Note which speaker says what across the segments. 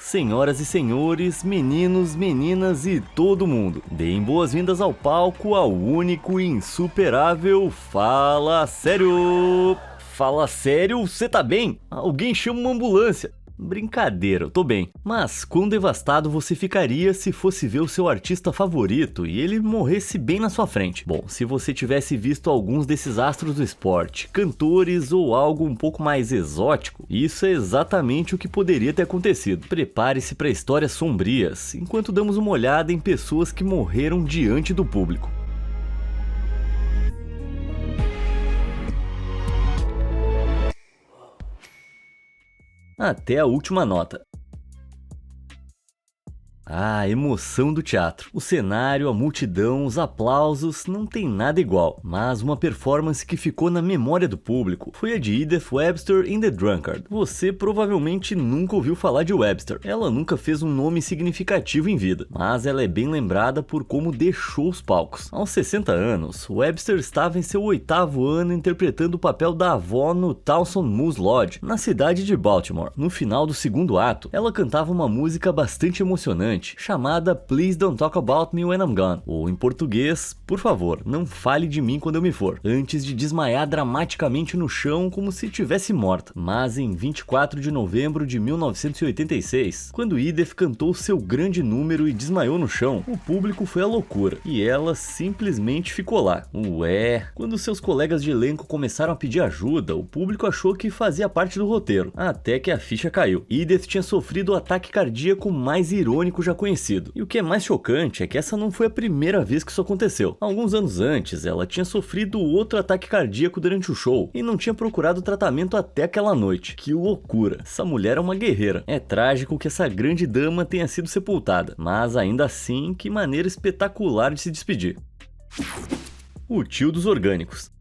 Speaker 1: Senhoras e senhores, meninos, meninas e todo mundo, deem boas-vindas ao palco ao único e insuperável Fala Sério! Fala sério, você tá bem? Alguém chama uma ambulância. Brincadeira, eu tô bem. Mas quão devastado você ficaria se fosse ver o seu artista favorito e ele morresse bem na sua frente? Bom, se você tivesse visto alguns desses astros do esporte, cantores ou algo um pouco mais exótico, isso é exatamente o que poderia ter acontecido. Prepare-se para histórias sombrias, enquanto damos uma olhada em pessoas que morreram diante do público. Até a última nota. A emoção do teatro. O cenário, a multidão, os aplausos, não tem nada igual. Mas uma performance que ficou na memória do público foi a de Edith Webster em The Drunkard. Você provavelmente nunca ouviu falar de Webster. Ela nunca fez um nome significativo em vida, mas ela é bem lembrada por como deixou os palcos. Aos 60 anos, Webster estava em seu 8º ano interpretando o papel da avó no Towson Moose Lodge, na cidade de Baltimore. No final do segundo ato, ela cantava uma música bastante emocionante, chamada Please Don't Talk About Me When I'm Gone, ou em português, por favor, não fale de mim quando eu me for, antes de desmaiar dramaticamente no chão como se tivesse morta. Mas em 24 de novembro de 1986, quando Edith cantou seu grande número e desmaiou no chão, o público foi à loucura, e ela simplesmente ficou lá. Ué, quando seus colegas de elenco começaram a pedir ajuda, o público achou que fazia parte do roteiro, até que a ficha caiu. Edith tinha sofrido o ataque cardíaco mais irônico já conhecido. E o que é mais chocante é que essa não foi a primeira vez que isso aconteceu. Alguns anos antes, ela tinha sofrido outro ataque cardíaco durante o show e não tinha procurado tratamento até aquela noite. Que loucura! Essa mulher é uma guerreira. É trágico que essa grande dama tenha sido sepultada, mas ainda assim, que maneira espetacular de se despedir. O tio dos orgânicos.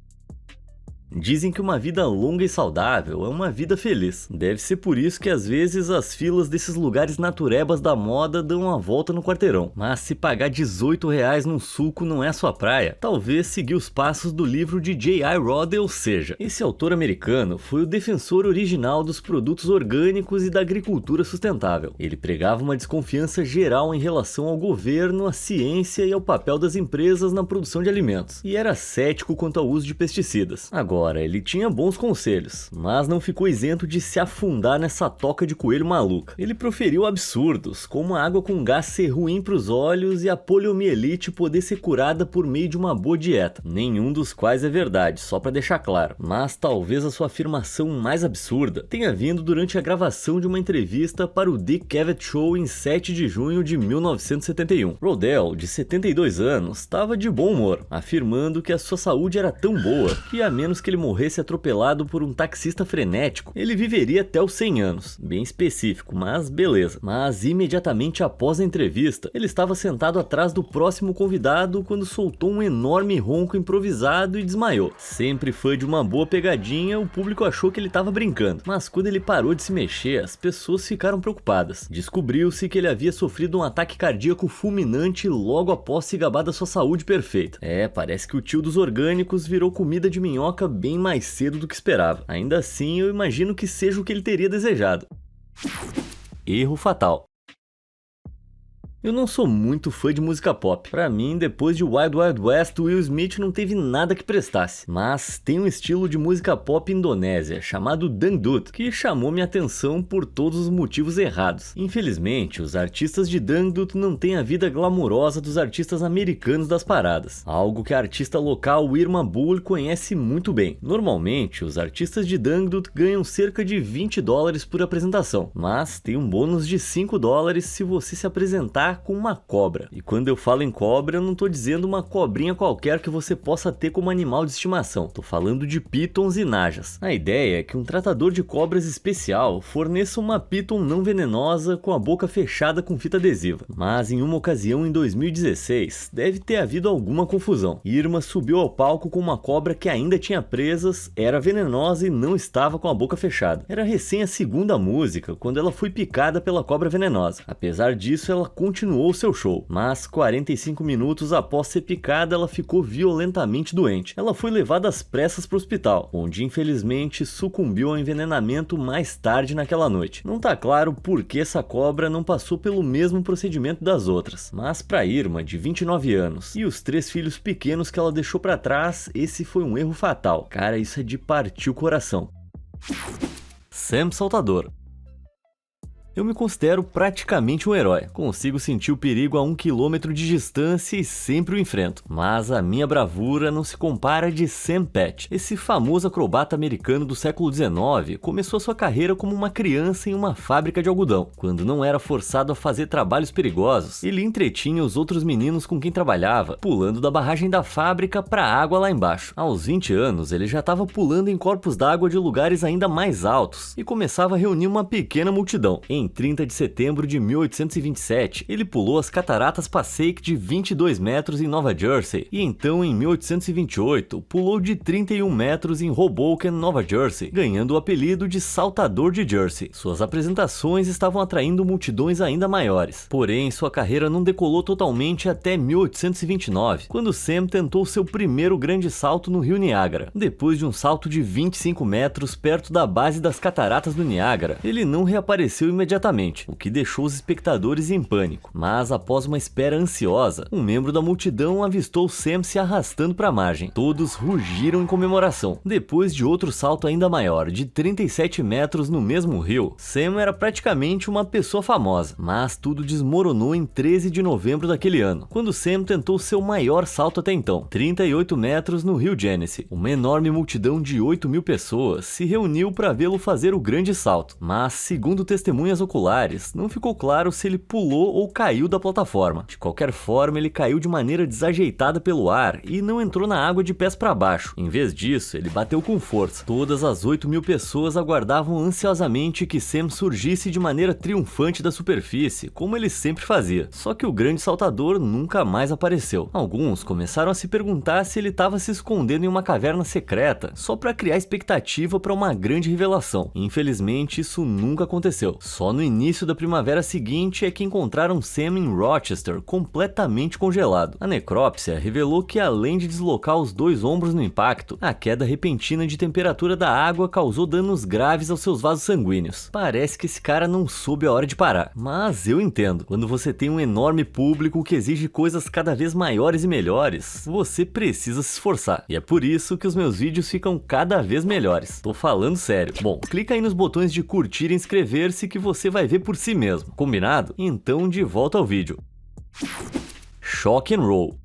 Speaker 1: Dizem que uma vida longa e saudável é uma vida feliz. Deve ser por isso que às vezes as filas desses lugares naturebas da moda dão uma volta no quarteirão. Mas se pagar R$18 num suco não é sua praia, talvez seguir os passos do livro de J.I. Rodale seja. Esse autor americano foi o defensor original dos produtos orgânicos e da agricultura sustentável. Ele pregava uma desconfiança geral em relação ao governo, à ciência e ao papel das empresas na produção de alimentos. E era cético quanto ao uso de pesticidas. Agora, ele tinha bons conselhos, mas não ficou isento de se afundar nessa toca de coelho maluca. Ele proferiu absurdos, como a água com gás ser ruim para os olhos e a poliomielite poder ser curada por meio de uma boa dieta. Nenhum dos quais é verdade, só para deixar claro. Mas talvez a sua afirmação mais absurda tenha vindo durante a gravação de uma entrevista para o Dick Cavett Show em 7 de junho de 1971. Rodale, de 72 anos, estava de bom humor, afirmando que a sua saúde era tão boa que, a menos que ele morresse atropelado por um taxista frenético, ele viveria até os 100 anos. Bem específico, mas beleza. Mas imediatamente após a entrevista, ele estava sentado atrás do próximo convidado quando soltou um enorme ronco improvisado e desmaiou. Sempre fã de uma boa pegadinha, o público achou que ele estava brincando. Mas quando ele parou de se mexer, as pessoas ficaram preocupadas. Descobriu-se que ele havia sofrido um ataque cardíaco fulminante logo após se gabar da sua saúde perfeita. Parece que o tio dos orgânicos virou comida de minhoca bem mais cedo do que esperava. Ainda assim, eu imagino que seja o que ele teria desejado. Erro fatal. Eu não sou muito fã de música pop. Pra mim, depois de Wild Wild West, Will Smith não teve nada que prestasse. Mas tem um estilo de música pop indonésia, chamado Dangdut, que chamou minha atenção por todos os motivos errados. Infelizmente, os artistas de Dangdut não têm a vida glamurosa dos artistas americanos das paradas. Algo que a artista local Irma Bull conhece muito bem. Normalmente, os artistas de Dangdut ganham cerca de $20 por apresentação. Mas tem um bônus de $5 se você se apresentar com uma cobra. E quando eu falo em cobra, eu não tô dizendo uma cobrinha qualquer que você possa ter como animal de estimação. Tô falando de pitons e najas. A ideia é que um tratador de cobras especial forneça uma piton não venenosa com a boca fechada com fita adesiva. Mas em uma ocasião em 2016, deve ter havido alguma confusão. Irma subiu ao palco com uma cobra que ainda tinha presas, era venenosa e não estava com a boca fechada. Era recém a segunda música quando ela foi picada pela cobra venenosa. Apesar disso, ela continuou continuou seu show, mas 45 minutos após ser picada, ela ficou violentamente doente. Ela foi levada às pressas para o hospital, onde infelizmente sucumbiu ao envenenamento mais tarde naquela noite. Não tá claro por que essa cobra não passou pelo mesmo procedimento das outras, mas para Irma, de 29 anos, e os 3 filhos pequenos que ela deixou para trás, esse foi um erro fatal. Cara, isso é de partir o coração. Sam Saltador. Eu me considero praticamente um herói. Consigo sentir o perigo a 1 quilômetro de distância e sempre o enfrento. Mas a minha bravura não se compara a de Sam Patch. Esse famoso acrobata americano do século XIX começou sua carreira como uma criança em uma fábrica de algodão. Quando não era forçado a fazer trabalhos perigosos, ele entretinha os outros meninos com quem trabalhava, pulando da barragem da fábrica para a água lá embaixo. Aos 20 anos, ele já estava pulando em corpos d'água de lugares ainda mais altos e começava a reunir uma pequena multidão. Em 30 de setembro de 1827, ele pulou as Cataratas Passaic de 22 metros em Nova Jersey, e então em 1828 pulou de 31 metros em Hoboken, Nova Jersey, ganhando o apelido de Saltador de Jersey. Suas apresentações estavam atraindo multidões ainda maiores, porém sua carreira não decolou totalmente até 1829, quando Sam tentou seu primeiro grande salto no rio Niágara. Depois de um salto de 25 metros perto da base das Cataratas do Niágara, ele não reapareceu imediatamente, o que deixou os espectadores em pânico. Mas após uma espera ansiosa, um membro da multidão avistou Sam se arrastando para a margem. Todos rugiram em comemoração. Depois de outro salto ainda maior, de 37 metros no mesmo rio, Sam era praticamente uma pessoa famosa. Mas tudo desmoronou em 13 de novembro daquele ano, quando Sam tentou seu maior salto até então, 38 metros no rio Genesee. Uma enorme multidão de 8.000 pessoas se reuniu para vê-lo fazer o grande salto. Mas, segundo testemunhas oculares, não ficou claro se ele pulou ou caiu da plataforma. De qualquer forma, ele caiu de maneira desajeitada pelo ar e não entrou na água de pés para baixo. Em vez disso, ele bateu com força. Todas as 8.000 pessoas aguardavam ansiosamente que Sam surgisse de maneira triunfante da superfície, como ele sempre fazia. Só que o grande saltador nunca mais apareceu. Alguns começaram a se perguntar se ele estava se escondendo em uma caverna secreta, só para criar expectativa para uma grande revelação. Infelizmente, isso nunca aconteceu. Só no início da primavera seguinte é que encontraram Sam em Rochester, completamente congelado. A necrópsia revelou que, além de deslocar os 2 ombros no impacto, a queda repentina de temperatura da água causou danos graves aos seus vasos sanguíneos. Parece que esse cara não soube a hora de parar. Mas eu entendo. Quando você tem um enorme público que exige coisas cada vez maiores e melhores, você precisa se esforçar. E é por isso que os meus vídeos ficam cada vez melhores. Tô falando sério. Bom, clica aí nos botões de curtir e inscrever-se que você vai ver por si mesmo. Combinado? Então de volta ao vídeo. Rock and Roll.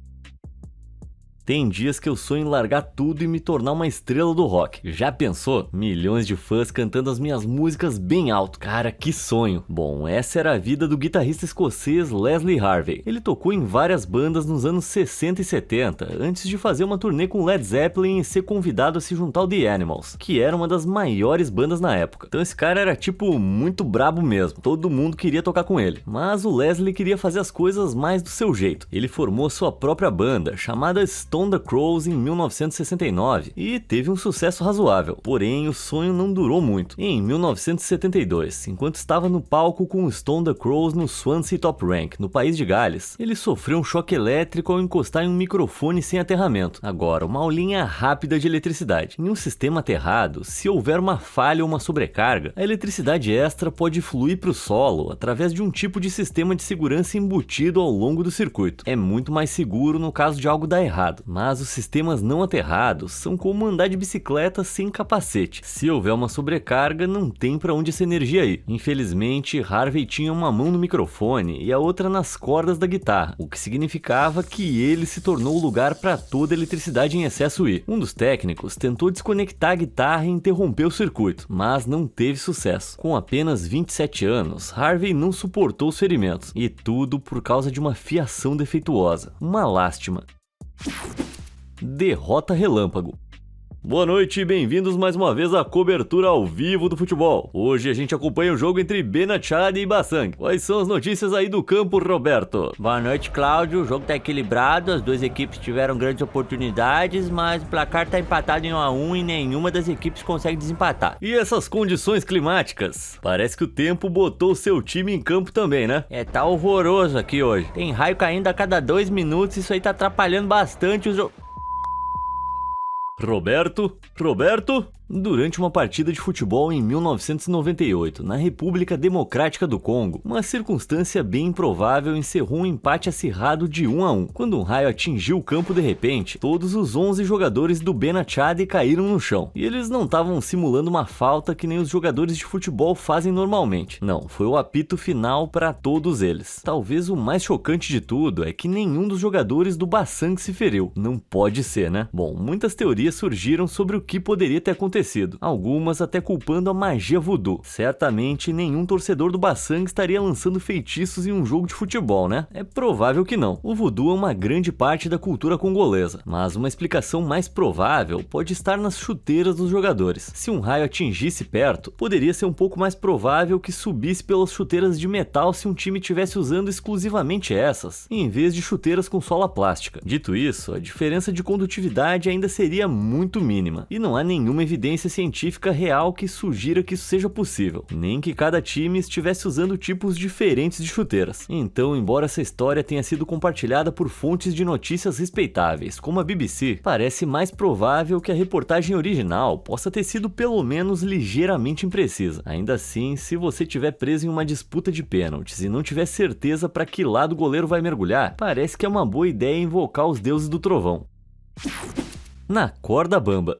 Speaker 1: Tem dias que eu sonho em largar tudo e me tornar uma estrela do rock. Já pensou? Milhões de fãs cantando as minhas músicas bem alto. Cara, que sonho. Bom, essa era a vida do guitarrista escocês Leslie Harvey. Ele tocou em várias bandas nos anos 60 e 70, antes de fazer uma turnê com Led Zeppelin e ser convidado a se juntar ao The Animals, que era uma das maiores bandas na época. Então esse cara era tipo muito brabo mesmo. Todo mundo queria tocar com ele. Mas o Leslie queria fazer as coisas mais do seu jeito. Ele formou sua própria banda, chamada Stone the Crows, em 1969, e teve um sucesso razoável. Porém, o sonho não durou muito. Em 1972, enquanto estava no palco com Stone the Crows no Swansea Top Rank, no país de Gales, ele sofreu um choque elétrico ao encostar em um microfone sem aterramento. Agora, uma aulinha rápida de eletricidade. Em um sistema aterrado, se houver uma falha ou uma sobrecarga, a eletricidade extra pode fluir para o solo através de um tipo de sistema de segurança embutido ao longo do circuito. É muito mais seguro no caso de algo dar errado. Mas os sistemas não aterrados são como andar de bicicleta sem capacete. Se houver uma sobrecarga, não tem para onde essa energia ir. Infelizmente, Harvey tinha uma mão no microfone e a outra nas cordas da guitarra, o que significava que ele se tornou o lugar para toda a eletricidade em excesso ir. Um dos técnicos tentou desconectar a guitarra e interromper o circuito, mas não teve sucesso. Com apenas 27 anos, Harvey não suportou os ferimentos, e tudo por causa de uma fiação defeituosa. Uma lástima. Derrota relâmpago. Boa noite e bem-vindos mais uma vez à cobertura ao vivo do futebol. Hoje a gente acompanha o jogo entre Benachad e Basang. Quais são as notícias aí do campo, Roberto?
Speaker 2: Boa noite, Cláudio. O jogo tá equilibrado, as duas equipes tiveram grandes oportunidades, mas o placar tá empatado em 1-1 e nenhuma das equipes consegue desempatar.
Speaker 1: E essas condições climáticas? Parece que o tempo botou o seu time em campo também, né?
Speaker 2: Tá horroroso aqui hoje. Tem raio caindo a cada 2 minutos, isso aí tá atrapalhando bastante o jogo.
Speaker 1: Roberto? Durante uma partida de futebol em 1998, na República Democrática do Congo, uma circunstância bem improvável encerrou um empate acirrado de 1-1. Quando um raio atingiu o campo de repente, todos os 11 jogadores do Benachad caíram no chão. E eles não estavam simulando uma falta que nem os jogadores de futebol fazem normalmente. Não, foi o apito final para todos eles. Talvez o mais chocante de tudo é que nenhum dos jogadores do Basang se feriu. Não pode ser, né? Bom, muitas teorias surgiram sobre o que poderia ter acontecido, algumas até culpando a magia voodoo. Certamente nenhum torcedor do Basang estaria lançando feitiços em um jogo de futebol, né? É provável que não. O voodoo é uma grande parte da cultura congolesa, mas uma explicação mais provável pode estar nas chuteiras dos jogadores. Se um raio atingisse perto, poderia ser um pouco mais provável que subisse pelas chuteiras de metal se um time estivesse usando exclusivamente essas, em vez de chuteiras com sola plástica. Dito isso, a diferença de condutividade ainda seria muito mínima, e não há nenhuma evidência científica real que sugira que isso seja possível, nem que cada time estivesse usando tipos diferentes de chuteiras. Então, embora essa história tenha sido compartilhada por fontes de notícias respeitáveis, como a BBC, parece mais provável que a reportagem original possa ter sido pelo menos ligeiramente imprecisa. Ainda assim, se você estiver preso em uma disputa de pênaltis e não tiver certeza para que lado o goleiro vai mergulhar, parece que é uma boa ideia invocar os deuses do trovão. Na corda bamba.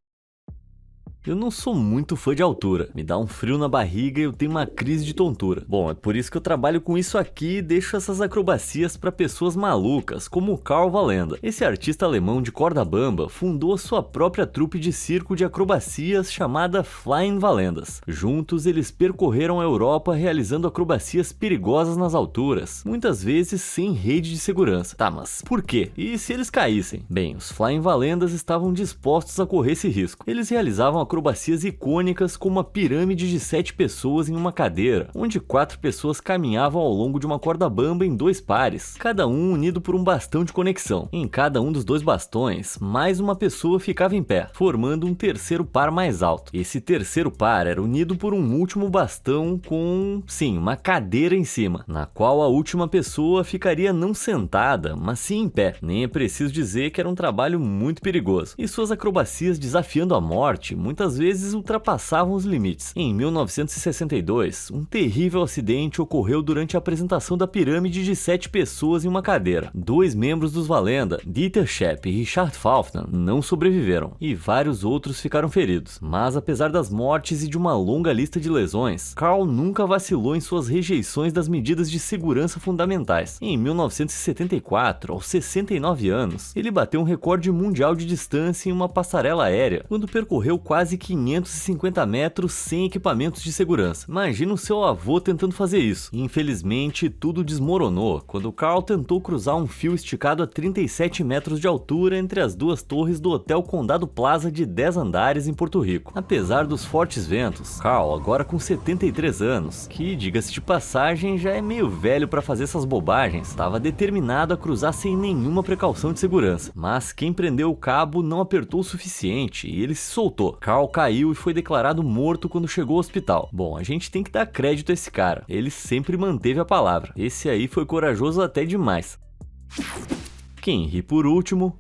Speaker 1: Eu não sou muito fã de altura, me dá um frio na barriga e eu tenho uma crise de tontura. Bom, é por isso que eu trabalho com isso aqui e deixo essas acrobacias para pessoas malucas, como o Karl Wallenda. Esse artista alemão de corda bamba fundou a sua própria trupe de circo de acrobacias chamada Flying Wallendas. Juntos eles percorreram a Europa realizando acrobacias perigosas nas alturas, muitas vezes sem rede de segurança. Tá, mas por quê? E se eles caíssem? Bem, os Flying Wallendas estavam dispostos a correr esse risco. Eles realizavam acrobacias icônicas como a pirâmide de 7 pessoas em uma cadeira, onde 4 pessoas caminhavam ao longo de uma corda bamba em 2 pares, cada um unido por um bastão de conexão. Em cada um dos 2 bastões, mais uma pessoa ficava em pé, formando um terceiro par mais alto. Esse terceiro par era unido por um último bastão com, sim, uma cadeira em cima, na qual a última pessoa ficaria não sentada, mas sim em pé. Nem é preciso dizer que era um trabalho muito perigoso. E suas acrobacias desafiando a morte muitas vezes ultrapassavam os limites. Em 1962, um terrível acidente ocorreu durante a apresentação da pirâmide de 7 pessoas em uma cadeira. 2 membros dos Wallenda, Dieter Schepp e Richard Faulkner, não sobreviveram, e vários outros ficaram feridos. Mas apesar das mortes e de uma longa lista de lesões, Karl nunca vacilou em suas rejeições das medidas de segurança fundamentais. Em 1974, aos 69 anos, ele bateu um recorde mundial de distância em uma passarela aérea, quando percorreu quase 550 metros sem equipamentos de segurança. Imagina o seu avô tentando fazer isso. Infelizmente, tudo desmoronou quando Karl tentou cruzar um fio esticado a 37 metros de altura entre as 2 torres do Hotel Condado Plaza de 10 andares em Porto Rico. Apesar dos fortes ventos, Karl, agora com 73 anos, que, diga-se de passagem, já é meio velho para fazer essas bobagens, estava determinado a cruzar sem nenhuma precaução de segurança. Mas quem prendeu o cabo não apertou o suficiente e ele se soltou. Karl caiu e foi declarado morto quando chegou ao hospital. Bom, a gente tem que dar crédito a esse cara. Ele sempre manteve a palavra. Esse aí foi corajoso até demais. Quem ri por último...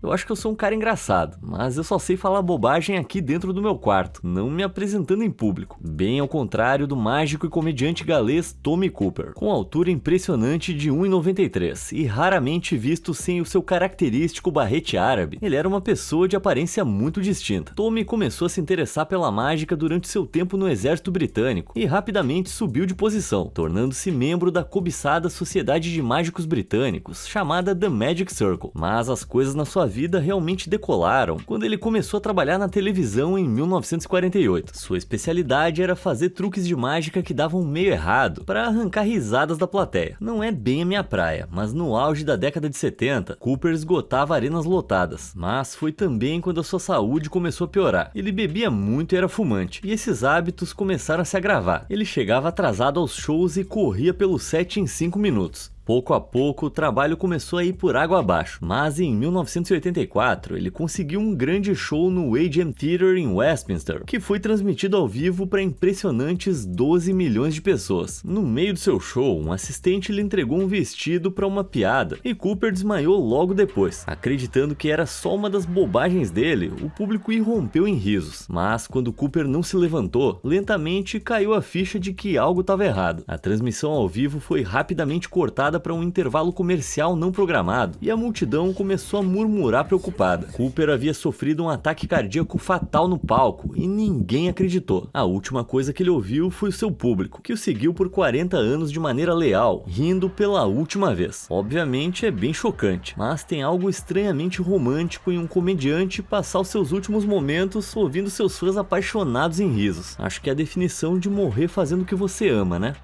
Speaker 1: Eu acho que eu sou um cara engraçado, mas eu só sei falar bobagem aqui dentro do meu quarto, não me apresentando em público. Bem ao contrário do mágico e comediante galês Tommy Cooper, com altura impressionante de 1,93 e raramente visto sem o seu característico barrete árabe. Ele era uma pessoa de aparência muito distinta. Tommy começou a se interessar pela mágica durante seu tempo no exército britânico e rapidamente subiu de posição, tornando-se membro da cobiçada Sociedade de Mágicos Britânicos, chamada The Magic Circle. Mas as coisas na sua vida realmente decolaram quando ele começou a trabalhar na televisão em 1948. Sua especialidade era fazer truques de mágica que davam meio errado para arrancar risadas da plateia. Não é bem a minha praia, mas no auge da década de 70, Cooper esgotava arenas lotadas. Mas foi também quando a sua saúde começou a piorar. Ele bebia muito e era fumante, e esses hábitos começaram a se agravar. Ele chegava atrasado aos shows e corria pelo set em 5 minutos. Pouco a pouco, o trabalho começou a ir por água abaixo, mas em 1984 ele conseguiu um grande show no AGM Theatre em Westminster, que foi transmitido ao vivo para impressionantes 12 milhões de pessoas. No meio do seu show, um assistente lhe entregou um vestido para uma piada, e Cooper desmaiou logo depois. Acreditando que era só uma das bobagens dele, o público irrompeu em risos, mas quando Cooper não se levantou, lentamente caiu a ficha de que algo estava errado. A transmissão ao vivo foi rapidamente cortada para um intervalo comercial não programado, e a multidão começou a murmurar preocupada. Cooper havia sofrido um ataque cardíaco fatal no palco e ninguém acreditou. A última coisa que ele ouviu foi o seu público, que o seguiu por 40 anos de maneira leal, rindo pela última vez. Obviamente é bem chocante, mas tem algo estranhamente romântico em um comediante passar os seus últimos momentos ouvindo seus fãs apaixonados em risos. Acho que é a definição de morrer fazendo o que você ama, né?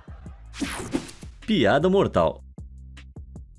Speaker 1: Piada mortal.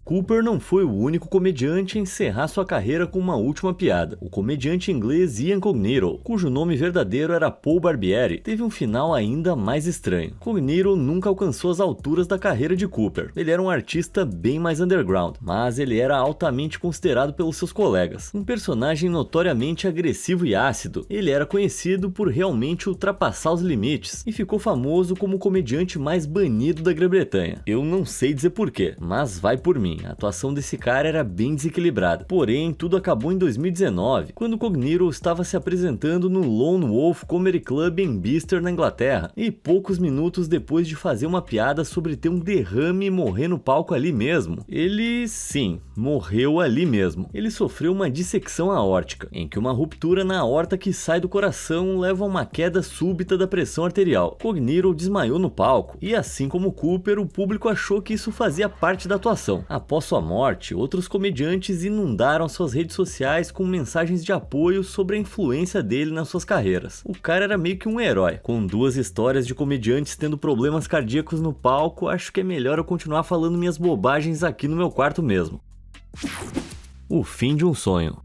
Speaker 1: Cooper não foi o único comediante a encerrar sua carreira com uma última piada. O comediante inglês Ian Cognito, cujo nome verdadeiro era Paul Barbieri, teve um final ainda mais estranho. Cognito nunca alcançou as alturas da carreira de Cooper. Ele era um artista bem mais underground, mas ele era altamente considerado pelos seus colegas. Um personagem notoriamente agressivo e ácido, ele era conhecido por realmente ultrapassar os limites e ficou famoso como o comediante mais banido da Grã-Bretanha. Eu não sei dizer porquê, mas vai por mim. A atuação desse cara era bem desequilibrada. Porém, tudo acabou em 2019, quando Cognito estava se apresentando no Lone Wolf Comedy Club em Bicester, na Inglaterra, e poucos minutos depois de fazer uma piada sobre ter um derrame e morrer no palco ali mesmo, ele, sim, morreu ali mesmo. Ele sofreu uma dissecção aórtica, em que uma ruptura na aorta que sai do coração leva a uma queda súbita da pressão arterial. Cognito desmaiou no palco, e assim como Cooper, o público achou que isso fazia parte da atuação. Após sua morte, outros comediantes inundaram suas redes sociais com mensagens de apoio sobre a influência dele nas suas carreiras. O cara era meio que um herói. Com 2 histórias de comediantes tendo problemas cardíacos no palco, acho que é melhor eu continuar falando minhas bobagens aqui no meu quarto mesmo. O fim de um sonho.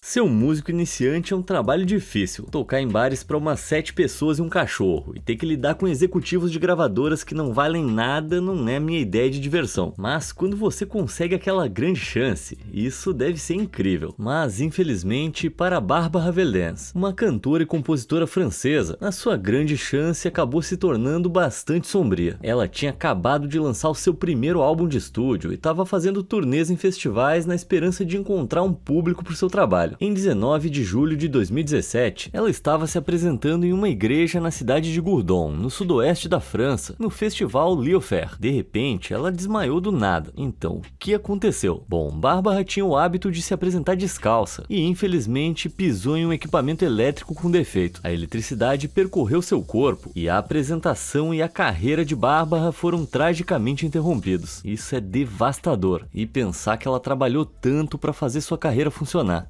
Speaker 1: Ser um músico iniciante é um trabalho difícil. Tocar em bares para umas 7 pessoas e um cachorro, e ter que lidar com executivos de gravadoras que não valem nada não é minha ideia de diversão. Mas quando você consegue aquela grande chance, isso deve ser incrível. Mas infelizmente, para Barbara Velens, uma cantora e compositora francesa, a sua grande chance acabou se tornando bastante sombria. Ela tinha acabado de lançar o seu primeiro álbum de estúdio e estava fazendo turnês em festivais na esperança de encontrar um público para o seu trabalho. Em 19 de julho de 2017, ela estava se apresentando em uma igreja na cidade de Gourdon, no sudoeste da França, no festival Liofer. De repente, ela desmaiou do nada. Então, o que aconteceu? Bom, Barbara tinha o hábito de se apresentar descalça e, infelizmente, pisou em um equipamento elétrico com defeito. A eletricidade percorreu seu corpo e a apresentação e a carreira de Barbara foram tragicamente interrompidos. Isso é devastador, e pensar que ela trabalhou tanto para fazer sua carreira funcionar.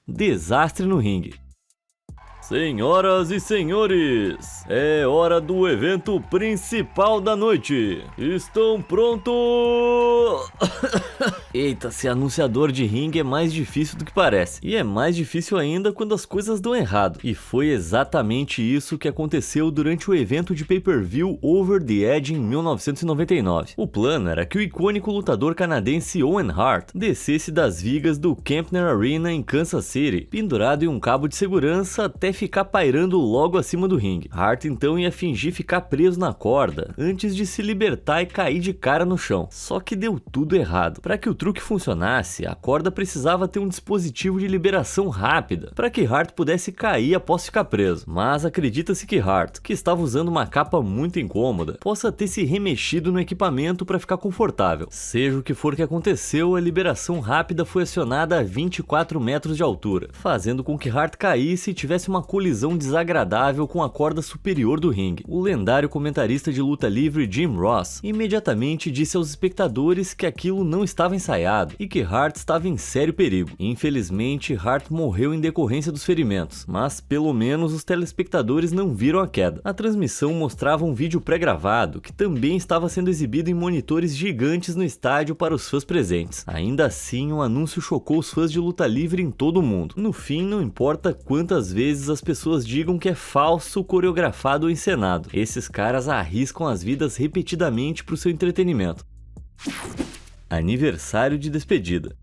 Speaker 1: Desastre no ringue. Senhoras e senhores, é hora do evento principal da noite. Estão prontos? Eita, ser anunciador de ringue é mais difícil do que parece. E é mais difícil ainda quando as coisas dão errado. E foi exatamente isso que aconteceu durante o evento de pay-per-view Over the Edge em 1999. O plano era que o icônico lutador canadense Owen Hart descesse das vigas do Kempner Arena em Kansas City, pendurado em um cabo de segurança até ficar pairando logo acima do ringue. Hart então ia fingir ficar preso na corda antes de se libertar e cair de cara no chão. Só que deu tudo errado. Para que o truque funcionasse, a corda precisava ter um dispositivo de liberação rápida para que Hart pudesse cair após ficar preso. Mas acredita-se que Hart, que estava usando uma capa muito incômoda, possa ter se remexido no equipamento para ficar confortável. Seja o que for que aconteceu, a liberação rápida foi acionada a 24 metros de altura, fazendo com que Hart caísse e tivesse uma colisão desagradável com a corda superior do ringue. O lendário comentarista de luta livre Jim Ross imediatamente disse aos espectadores que aquilo não estava ensaiado e que Hart estava em sério perigo. Infelizmente, Hart morreu em decorrência dos ferimentos, mas pelo menos os telespectadores não viram a queda. A transmissão mostrava um vídeo pré-gravado que também estava sendo exibido em monitores gigantes no estádio para os fãs presentes. Ainda assim, o anúncio chocou os fãs de luta livre em todo o mundo. No fim, não importa quantas vezes as pessoas digam que é falso, coreografado ou encenado, esses caras arriscam as vidas repetidamente para o seu entretenimento. Aniversário de despedida.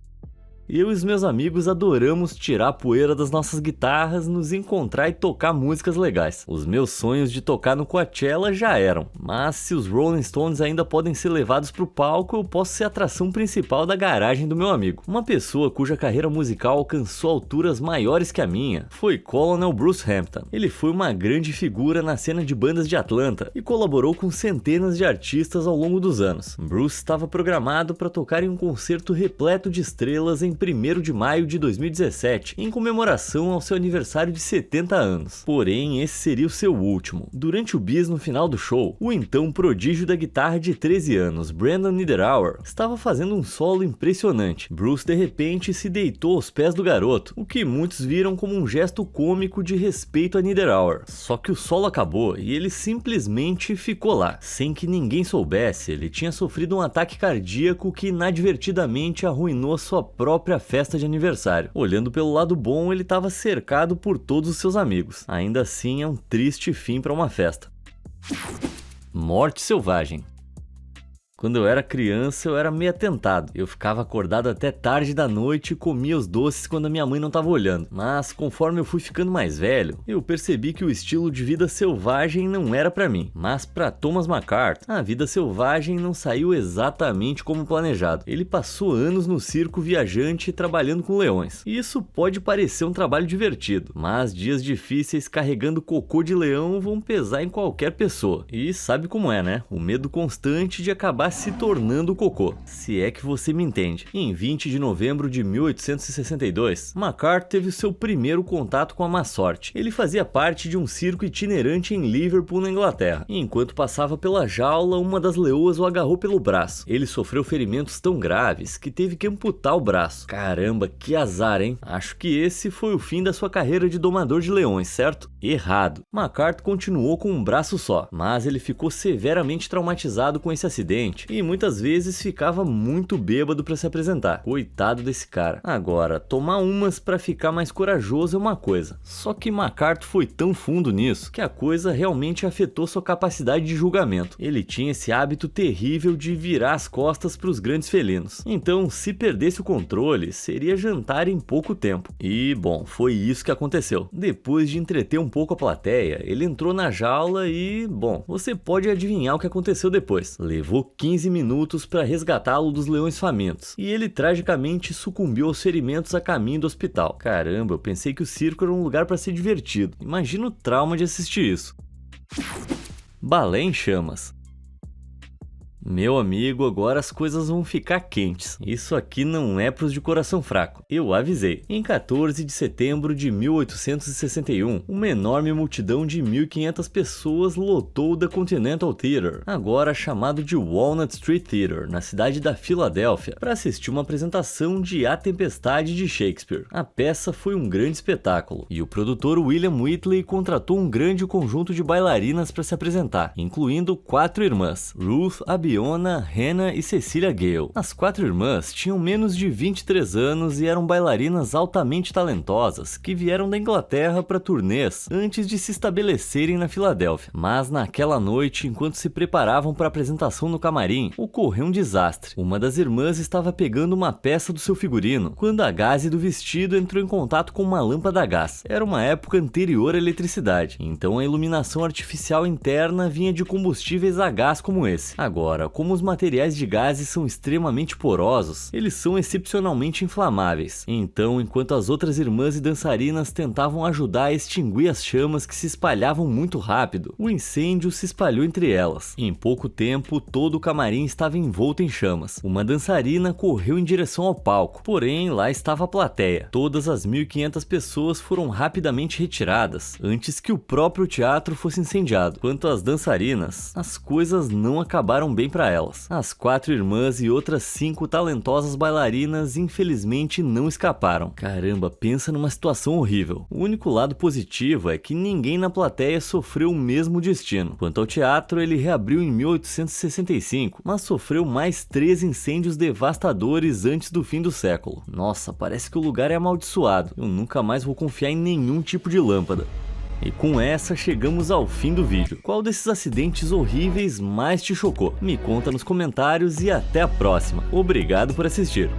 Speaker 1: Eu e os meus amigos adoramos tirar a poeira das nossas guitarras, nos encontrar e tocar músicas legais. Os meus sonhos de tocar no Coachella já eram, mas se os Rolling Stones ainda podem ser levados pro palco, eu posso ser a atração principal da garagem do meu amigo. Uma pessoa cuja carreira musical alcançou alturas maiores que a minha foi Colonel Bruce Hampton. Ele foi uma grande figura na cena de bandas de Atlanta e colaborou com centenas de artistas ao longo dos anos. Bruce estava programado para tocar em um concerto repleto de estrelas em 1º de maio de 2017, em comemoração ao seu aniversário de 70 anos. Porém, esse seria o seu último. Durante o bis no final do show, o então prodígio da guitarra de 13 anos, Brandon Niederauer, estava fazendo um solo impressionante. Bruce de repente se deitou aos pés do garoto, o que muitos viram como um gesto cômico de respeito a Niederauer. Só que o solo acabou e ele simplesmente ficou lá. Sem que ninguém soubesse, ele tinha sofrido um ataque cardíaco que inadvertidamente arruinou a sua própria festa de aniversário. Olhando pelo lado bom, ele estava cercado por todos os seus amigos. Ainda assim, é um triste fim para uma festa. Morte selvagem. Quando eu era criança, eu era meio atentado. Eu ficava acordado até tarde da noite e comia os doces quando a minha mãe não estava olhando. Mas, conforme eu fui ficando mais velho, eu percebi que o estilo de vida selvagem não era para mim. Mas para Thomas McCarthy, a vida selvagem não saiu exatamente como planejado. Ele passou anos no circo viajante trabalhando com leões. E isso pode parecer um trabalho divertido, mas dias difíceis carregando cocô de leão vão pesar em qualquer pessoa. E sabe como é, né? O medo constante de acabar se tornando cocô, se é que você me entende. Em 20 de novembro de 1862, McCarthy teve seu primeiro contato com a má sorte. Ele fazia parte de um circo itinerante em Liverpool, na Inglaterra. E enquanto passava pela jaula, uma das leoas o agarrou pelo braço. Ele sofreu ferimentos tão graves que teve que amputar o braço. Caramba, que azar, hein? Acho que esse foi o fim da sua carreira de domador de leões, certo? Errado. McCarthy continuou com um braço só, mas ele ficou severamente traumatizado com esse acidente e muitas vezes ficava muito bêbado para se apresentar. Coitado desse cara. Agora, tomar umas para ficar mais corajoso é uma coisa. Só que McCarthy foi tão fundo nisso que a coisa realmente afetou sua capacidade de julgamento. Ele tinha esse hábito terrível de virar as costas para os grandes felinos. Então, se perdesse o controle, seria jantar em pouco tempo. E, bom, foi isso que aconteceu. Depois de entreter um pouco a plateia, ele entrou na jaula e, bom, você pode adivinhar o que aconteceu depois. Levou 15 minutos para resgatá-lo dos leões famintos, e ele tragicamente sucumbiu aos ferimentos a caminho do hospital. Caramba, eu pensei que o circo era um lugar para ser divertido. Imagina o trauma de assistir isso. Balé em chamas. Meu amigo, agora as coisas vão ficar quentes. Isso aqui não é pros de coração fraco. Eu avisei. Em 14 de setembro de 1861, uma enorme multidão de 1.500 pessoas lotou o The Continental Theatre, agora chamado de Walnut Street Theatre, na cidade da Filadélfia, para assistir uma apresentação de A Tempestade de Shakespeare. A peça foi um grande espetáculo, e o produtor William Whitley contratou um grande conjunto de bailarinas para se apresentar, incluindo 4 irmãs, Ruth, Abiona, Hannah e Cecilia Gale. As 4 irmãs tinham menos de 23 anos e eram bailarinas altamente talentosas que vieram da Inglaterra para turnês antes de se estabelecerem na Filadélfia. Mas naquela noite, enquanto se preparavam para a apresentação no camarim, ocorreu um desastre. Uma das irmãs estava pegando uma peça do seu figurino quando a gaze do vestido entrou em contato com uma lâmpada a gás. Era uma época anterior à eletricidade, então a iluminação artificial interna vinha de combustíveis a gás como esse. Agora, Agora, como os materiais de gases são extremamente porosos, eles são excepcionalmente inflamáveis. Então, enquanto as outras irmãs e dançarinas tentavam ajudar a extinguir as chamas que se espalhavam muito rápido, o incêndio se espalhou entre elas. Em pouco tempo, todo o camarim estava envolto em chamas. Uma dançarina correu em direção ao palco, porém lá estava a plateia. Todas as 1.500 pessoas foram rapidamente retiradas, antes que o próprio teatro fosse incendiado. Quanto às dançarinas, as coisas não acabaram bem para elas. As 4 irmãs e outras 5 talentosas bailarinas infelizmente não escaparam. Caramba, pensa numa situação horrível. O único lado positivo é que ninguém na plateia sofreu o mesmo destino. Quanto ao teatro, ele reabriu em 1865, mas sofreu mais 3 incêndios devastadores antes do fim do século. Nossa, parece que o lugar é amaldiçoado. Eu nunca mais vou confiar em nenhum tipo de lâmpada. E com essa chegamos ao fim do vídeo. Qual desses acidentes horríveis mais te chocou? Me conta nos comentários e até a próxima. Obrigado por assistir.